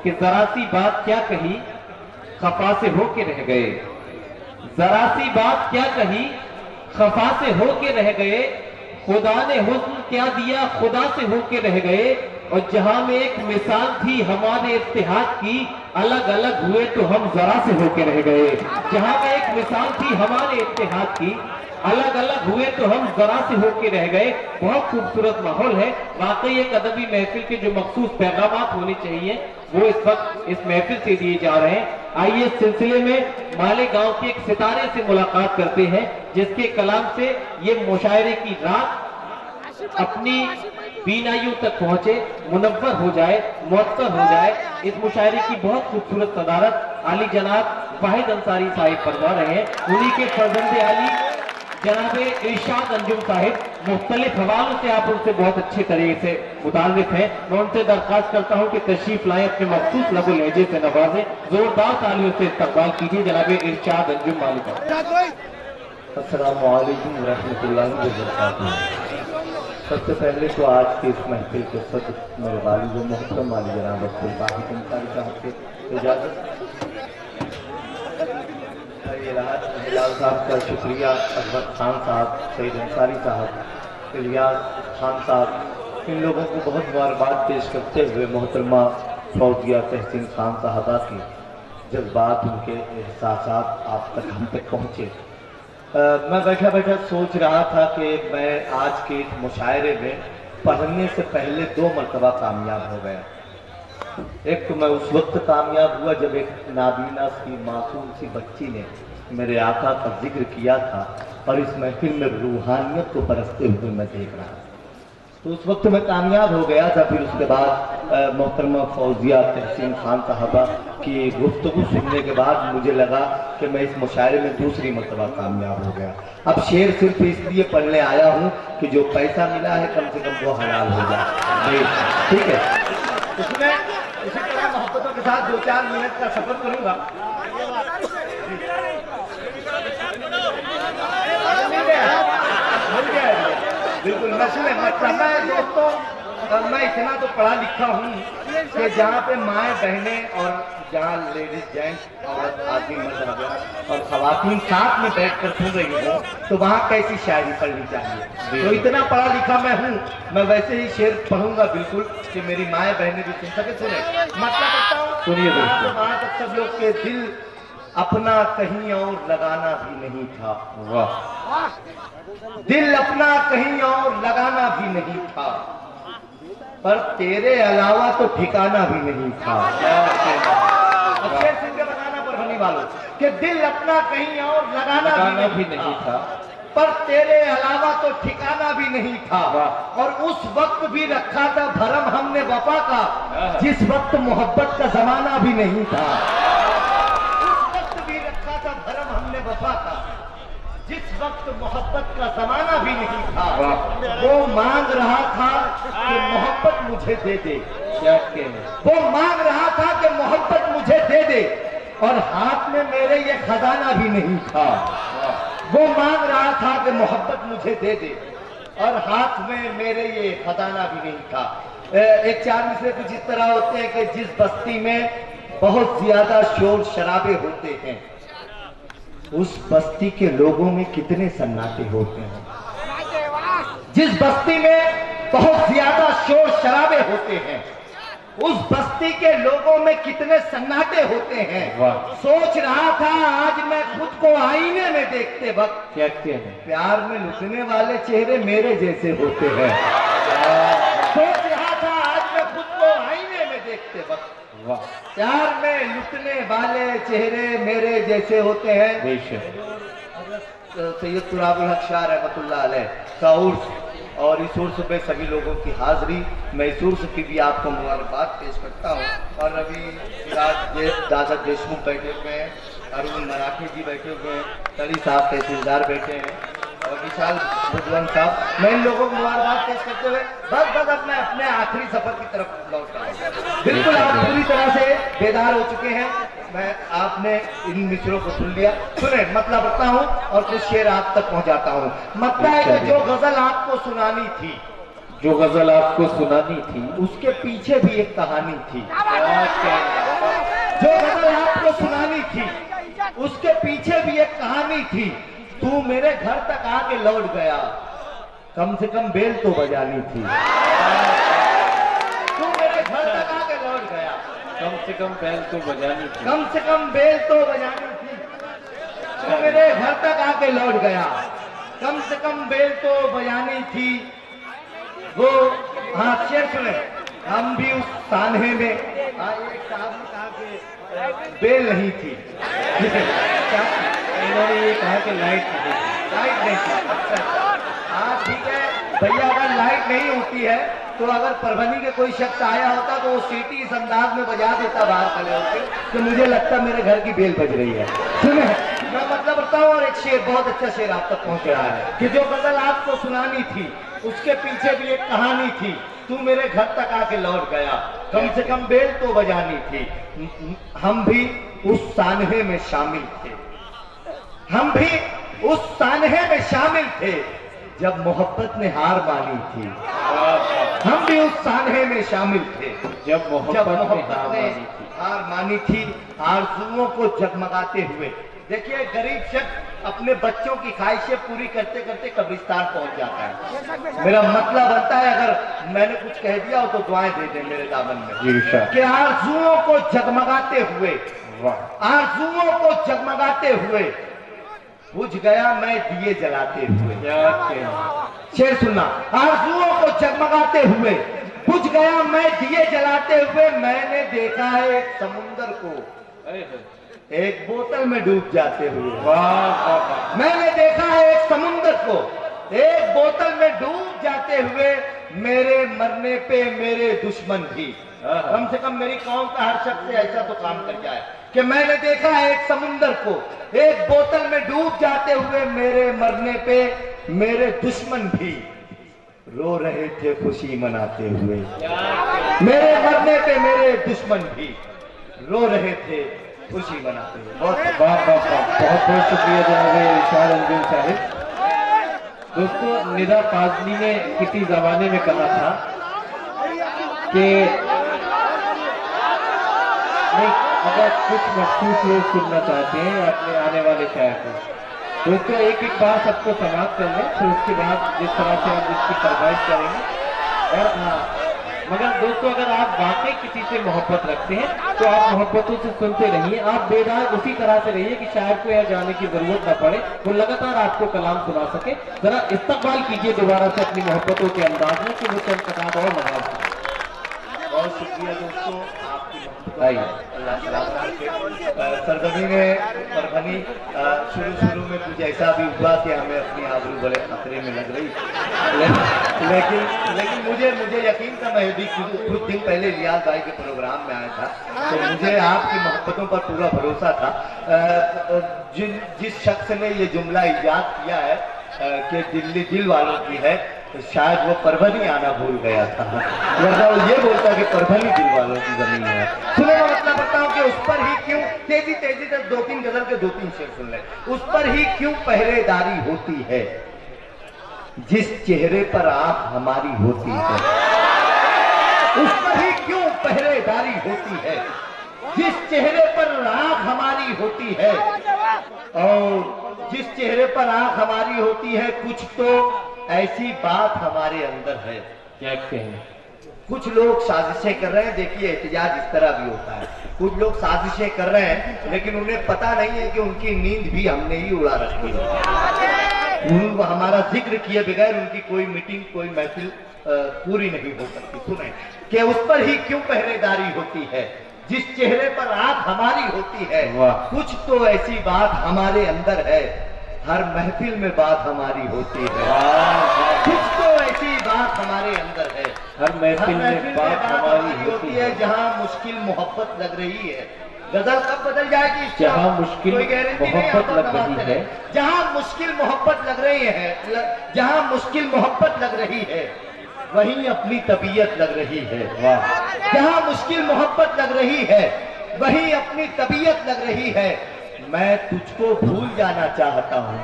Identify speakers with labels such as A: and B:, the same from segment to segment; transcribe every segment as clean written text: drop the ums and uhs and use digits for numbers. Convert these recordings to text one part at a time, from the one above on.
A: कि जरा सी बात क्या कही खफा से होके रह गए, जरा सी बात क्या कही खफा से होके रह गए, खुदा ने हुस्न क्या दिया खुदा से होके रह गए। और जहां में एक मिसाल थी हमारे इत्तेहाद की, अलग अलग हुए तो हम जरा से होके रह गए। जहां में एक मिसाल थी हमारे इत्तेहाद की, अलग अलग हुए तो हम जरा से होके रह गए। बहुत खूबसूरत माहौल है वाकई। एक अदबी महफिल के जो मखसूस पैगामात होने चाहिए वो इस वक्त इस महफिल से दिए जा रहे हैं। आइए इस सिलसिले में मालेगांव के एक सितारे से मुलाकात करते हैं जिसके कलाम से ये मुशायरे की रात अपनी बीनाइयों तक पहुंचे, मुनव्वर हो जाए, मुअत्तर हो जाए। इस मुशायरे की बहुत खूबसूरत सदारत आली जनाब वाहिद अंसारी साहिब फरमा रहे हैं। उन्हीं के फर्जंदे आली जनाब इरशाद अंजुम साहिब मुख्तलिफ हवालों से आप उनसे बहुत अच्छे तरीके से मुतारिफ हैं। मैं उनसे दरख्वास्त करता हूं कि तशरीफ लाएं, अपने मखसूस लबो लहजे से नवाजें, जोरदार तालियों से इस्तकबाल कीजिए जनाब इरशाद अंजुम मालिक।
B: अस्सलामु अलैकुम रहमतुल्लाहि व बरकातुहू। सबसे पहले तो आज के इस महफिल के सदर मेरे वालिद मोहतरम वाली जनाब वाहिद अंसारी साहब के इजाज़त हिलाल साहब का शुक्रिया, अकबर खान साहब, सईद अंसारी साहब, इलियास खान साहब, इन लोगों को बहुत मुबारकबाद पेश करते हुए मोहतरमा फौजिया तहसीन खान साहबा की जज्बात, उनके एहसासात आप तक हम तक पहुँचे। मैं बैठा बैठा सोच रहा था कि मैं आज के इस मुशायरे में पढ़ने से पहले 2 मरतबा कामयाब हो गया। एक तो मैं उस वक्त कामयाब हुआ जब एक नाबीना सी मासूम सी बच्ची ने मेरे आका का जिक्र किया था और इस महफिल में रूहानियत को बरसते हुए मैं देख रहा था, तो उस वक्त मैं कामयाब हो गया था। फिर उसके बाद मोहतरमा फौजिया तहसीन खान साहबा की गुफ्तगू सुनने के बाद मुझे लगा कि मैं इस मुशायरे में दूसरी मरतबा कामयाब हो गया। अब शेर सिर्फ इसलिए पढ़ने आया हूँ कि जो पैसा मिला है कम से कम वो हलाल हो जाए, ठीक है। इसमें इसी तरह मोहब्बतों के साथ 2-4 मिनट का सफर करूंगा। बिल्कुल मसले मतलब मैं दोस्तों, मैं इतना तो पढ़ा लिखा हूँ कि जहाँ पे माएँ बहनें और जहाँ लेडीज जेंट्स और आदमी मर्द और खवातीन साथ में बैठ कर सुन रही हो तो वहाँ कैसी शायरी पढ़नी चाहिए। तो इतना पढ़ा लिखा मैं हूँ, मैं वैसे ही शेर पढ़ूंगा बिल्कुल कि मेरी माएँ बहनें भी सुन सके। सुने मतलब बताऊँ, सुनिए दोस्तों, वहाँ तक सब लोग के दिल अपना कहीं और लगाना भी नहीं था। वाह, दिल अपना कहीं और लगाना भी नहीं था, पर तेरे अलावा तो ठिकाना भी नहीं था। अच्छे सुन के बताना पर होने वालों कि दिल अपना कहीं और लगाना भी नहीं था, पर तेरे अलावा तो ठिकाना भी नहीं था। और उस वक्त भी रखा था भरम हमने वफा का, जिस वक्त मोहब्बत का जमाना भी नहीं था। उस वक्त भी रखा था भरम हमने वफा का, जिस वक्त मोहब्बत का जमाना भी नहीं था। वो मांग रहा था कि मोहब्बत मुझे दे दे, वो मांग रहा था कि मोहब्बत मुझे दे दे, और हाथ में मेरे ये खजाना भी नहीं था। वो मांग रहा था कि मोहब्बत मुझे दे दे और हाथ में मेरे ये खजाना भी नहीं था। एक 4 मिसरे कुछ इस तरह होते हैं कि जिस बस्ती में बहुत ज्यादा शोर शराबे होते हैं उस बस्ती के लोगों में कितने सन्नाटे होते हैं। जिस बस्ती में बहुत ज्यादा शोर शराबे होते हैं उस बस्ती के लोगों में कितने सन्नाटे होते हैं। सोच रहा था आज मैं खुद को आईने में देखते वक्त कहते हैं प्यार में लुटने वाले चेहरे मेरे जैसे होते हैं। सोच रहा था आज मैं खुद को आईने में देखते वक्त प्यार में लुटने वाले चेहरे मेरे जैसे होते हैं। सैयद तुराबुल हक शाह रहमतुल्लाह अलैह का उर्स, और इस उर्स पे सभी लोगों की हाजिरी, मैं इस उर्स की भी आपको मुबारकबाद पेश करता हूँ। और अभी दादा देशमुख बैठे हुए हैं, अरुण मराठी जी बैठे हुए हैं, तली साहब तहसीलदार बैठे हैं और विशाल बुजवन साहब, मैं इन लोगों को मुबारकबाद पेश करते हुए बस अब मैं अपने आखिरी सफर की तरफ लौट रहा हूँ। बिल्कुल आप पूरी तरह से बेदार हो चुके हैं, मैं आपने इन मिसरों को सुन लिया। सुने मतलब बताता हूँ और कुछ शेर आप तक पहुँचाता हूँ। मतलब है कि जो गजल आपको सुनानी थी
A: जो गजल आपको सुनानी थी
B: उसके पीछे भी एक कहानी थी। जो गजल आपको सुनानी थी उसके पीछे भी एक कहानी थी। तू मेरे घर तक आके लौट गया, कम से कम बेल तो बजानी थी। तू मेरे घर तक आके लौट गया,
A: कम से कम बैल तो बजानी थी।
B: कम से कम बेल तो बजानी थी। तू मेरे घर तक आके लौट गया, कम से कम बेल तो बजानी थी। वो हाँ शेर सुने, हम भी उस सान्हे में एक साहब ने कहा कि बेल नहीं थी। क्या
A: इन्होंने ये कहा कि लाइट नहीं थी।
B: लाइट नहीं थी। अच्छा हाँ ठीक है भैया, अगर लाइट नहीं होती है तो अगर परभनी के कोई शख्स आया होता तो वो सीटी इस अंदाज में बजा देता बाहर खड़े होकर कि मुझे लगता मेरे घर की बेल बज रही है। सुने मैं मतलब बताऊं, और एक शेर, बहुत अच्छा शेर आप तक पहुंच रहा है कि जो गजल आपको सुनानी थी उसके पीछे भी एक कहानी थी। तू मेरे घर तक आके लौट गया, कम से कम बेल तो बजानी थी। हम भी उस सान्हे में शामिल थे, हम भी उस सान्हे में शामिल थे जब मोहब्बत ने हार मानी थी। हम भी उस सान्हे में शामिल थे
A: जब मोहब्बत ने
B: हार मानी थी। आरज़ुओं को जगमगाते हुए, देखिए गरीब शख्स अपने बच्चों की ख्वाहिशें पूरी करते करते कब्रिस्तान पहुंच जाता है। मेरा मतलब बनता है अगर मैंने कुछ कह दिया हो तो दुआएं दे दें मेरे दामन में कि आरज़ुओं को जगमगाते हुए, आरज़ुओं को जगमगाते हुए बुझ गया मैं दिए जलाते हुए। शेर सुनना, आरज़ुओं को जगमगाते हुए बुझ गया मैं दिए जलाते हुए। मैंने देखा है एक समुंदर को एक बोतल में डूब जाते हुए। मैंने देखा है एक समुंदर को एक बोतल में डूब जाते हुए। मेरे मरने पे मेरे दुश्मन भी, कम से कम मेरी कौम का हर शख्स ऐसा तो काम कर जाए कि मैंने देखा है एक समुंदर को एक बोतल में डूब जाते हुए। मेरे मरने पे मेरे दुश्मन भी रो रहे थे खुशी मनाते हुए। मेरे मरने पे मेरे दुश्मन भी रो रहे थे खुशी मनाते हुए।
A: बहुत बहुत शुक्रिया जनाब इरशाद अंजुम साहिब। दोस्तों, निदा फाजली ने किसी जमाने में कहा था कि अगर कुछ मखसूस लोग सुनना चाहते हैं अपने आने वाले शायर को, दोस्तों एक एक बार सबको समाप्त कर लें, फिर उसके बाद जिस तरह से आप इसकी फरमाइश करेंगे। और हाँ, मगर दोस्तों अगर आप वाकई किसी से मोहब्बत रखते हैं तो आप मोहब्बतों से सुनते रहिए। आप बेदार उसी तरह से रहिए कि शायर को यह जाने की जरूरत न पड़े, वो लगातार आपको कलाम सुना सके। जरा इस्तकबाल कीजिए दोबारा से अपनी मोहब्बतों के अंदाज में कि वो चंद कताब और लगा सके।
B: बहुत शुक्रिया दोस्तों आपकी सरजमी में परभनी शुरू में कुछ ऐसा भी हुआ कि हमें अपनी आबरू बड़े खतरे में लग रही, लेकिन मुझे यकीन था, मैं भी कुछ दिन पहले लियाज भाई के प्रोग्राम में आया था तो मुझे आपकी मोहब्बतों पर पूरा भरोसा था। जिस शख्स ने ये जुमला इजाद किया है कि दिल्ली दिल वालों की है, तो शायद वो परभनी आना भूल गया था, वरना वो ये बोलता कि परभनी दिल वालों की जमीन है। सुनो मैं मतलब बताऊं कि उस पर ही क्यों तेजी तक 2-3 गजल के 2-3 शेर सुन ले। उस पर ही क्यों पहरेदारी होती है जिस चेहरे पर आंख हमारी होती है। उस पर ही क्यों पहरेदारी होती है जिस चेहरे पर आंख हमारी होती है। और जिस चेहरे पर आंख हमारी होती है कुछ तो ऐसी बात हमारे अंदर है।
A: क्या कहें,
B: कुछ लोग साजिशें कर रहे हैं। देखिए एहतिजाज इस तरह भी होता है, कुछ लोग साजिशें कर रहे हैं लेकिन उन्हें पता नहीं है कि उनकी नींद भी हमने ही उड़ा रखी है। हमारा जिक्र किए बगैर उनकी कोई मीटिंग कोई महफिल पूरी नहीं हो सकती। सुने कि उस पर ही क्यों पहरेदारी होती है जिस चेहरे पर आंख हमारी होती है। कुछ तो ऐसी बात हमारे अंदर है, हर महफिल में बात हमारी होती है। कुछ तो ऐसी बात हमारे अंदर है,
A: हर महफिल में बात हमारी होती है।
B: जहाँ मुश्किल मोहब्बत लग रही है। गजल कब बदल जाएगी,
A: जहाँ मुश्किल मोहब्बत लग रही है।
B: जहाँ मुश्किल मोहब्बत लग रही है, जहाँ मुश्किल मोहब्बत लग रही है वहीं अपनी तबीयत लग रही है। जहाँ मुश्किल मोहब्बत लग रही है वहीं अपनी तबीयत लग रही है। मैं तुझको भूल जाना चाहता हूँ,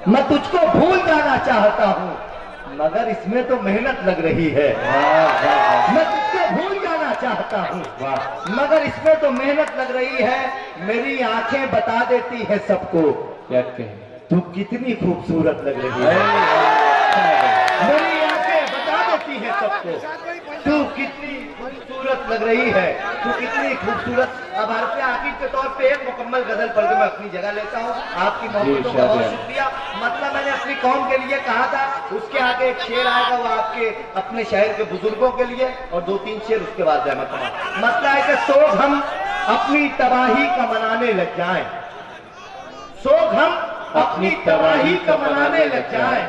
B: मैं तुझको भूल जाना चाहता हूँ। मगर इसमें तो मेहनत लग रही है। मैं तुझको भूल जाना चाहता हूँ, मगर इसमें तो मेहनत लग रही है। मेरी आंखें बता देती है सबको,
A: क्या कहें,
B: तू कितनी खूबसूरत लग रही है। मेरी आंखें बता देती है सबको, तू कितनी खूबसूरत लग रही है, तू कितनी खूबसूरत। अब हरफ आखिर के तौर पे एक मुकम्मल गजल पढ़ के मैं अपनी जगह लेता हूँ। आपकी मोहब्बतों का बहुत शुक्रिया। मतलब मैंने अपनी कौम के लिए कहा था, उसके आगे एक शेर आएगा, वो आपके अपने शहर के बुजुर्गों के लिए, और 2-3 शेर उसके बाद जाए। मतलब है कि सोग हम अपनी तबाही का मनाने लग जाएं, सोग हम अपनी तबाही का मनाने लग जाएं,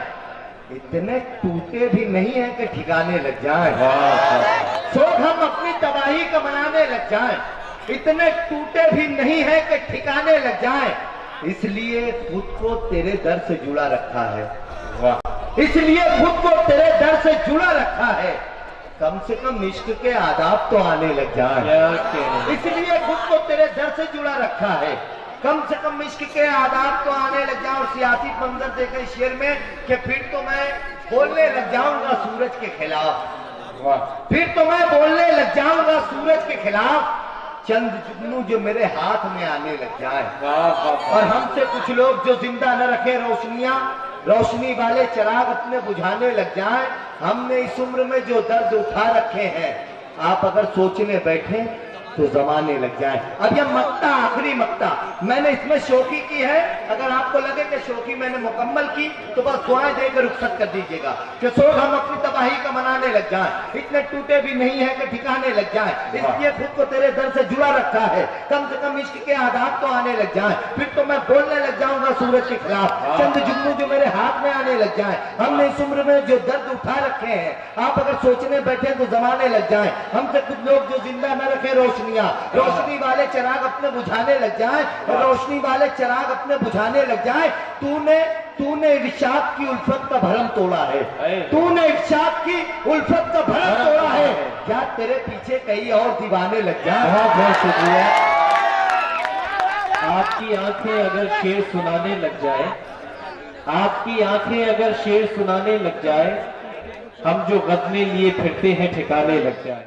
B: इतने टूटे भी नहीं है कि ठिकाने लग जाएं। सोग हम अपनी तबाही का मनाने लग जाएं, इतने टूटे भी नहीं है कि ठिकाने लग जाएं, इसलिए खुद को तेरे दर से जुड़ा रखा है। इसलिए खुद को तेरे दर से जुड़ा रखा है, कम से कम इश्क के आदाब तो आने लग जाएं। इसलिए खुद को तेरे दर से जुड़ा रखा है, कम से कम इश्क के आदाब तो आने लग जाए। और सियासी मंजर देखे शेर में कि फिर तो मैं बोलने लग जाऊंगा सूरज के खिलाफ, फिर तो मैं बोलने लग जाऊंगा सूरज के खिलाफ, चंद जुगनू जो मेरे हाथ में आने लग जाए। और हमसे कुछ लोग जो जिंदा न रखे रोशनियां, रोशनी वाले चिराग अपने बुझाने लग जाएं। हमने इस उम्र में जो दर्द उठा रखे हैं, आप अगर सोचने बैठे तो जमाने लग जाए। अब यह मक्ता आखिरी मक्ता मैंने इसमें शोखी की है। अगर आपको लगे कि शोखी मैंने मुकम्मल की तो बस दुआएं देकर रुखसत कर दीजिएगा कि सोग हम अपनी तबाही का मनाने लग जाएं, इतने टूटे भी नहीं है कि ठिकाने लग जाएं, इसलिए खुद को तेरे दर से जुड़ा रखा है, कम से कम इश्क के आदाब तो आने लग जाएं, फिर तो मैं बोलने लग जाऊंगा सूरज के खिलाफ, चंद जुगनू जो मेरे हाथ में आने लग जाए। हमने इस उम्र में जो दर्द उठा रखे हैं, आप अगर सोचने बैठे तो जमाने लग जाए। हमसे कुछ लोग जो जिंदा न रखे रोशनी वाले चिराग अपने बुझाने लग जाए, रोशनी वाले चिराग अपने बुझाने लग जाए। तूने इरशाद की उल्फत का भरम तोड़ा है, तूने इरशाद की उल्फत का भरम तोड़ा है, क्या तेरे पीछे कई और दीवाने लग जाए।
A: बहुत बहुत शुक्रिया। आपकी आंखें अगर शेर सुनाने लग जाए, आपकी आंखें अगर शेर सुनाने लग जाए, हम जो गजलें लिए फिरते हैं ठिकाने लग जाए।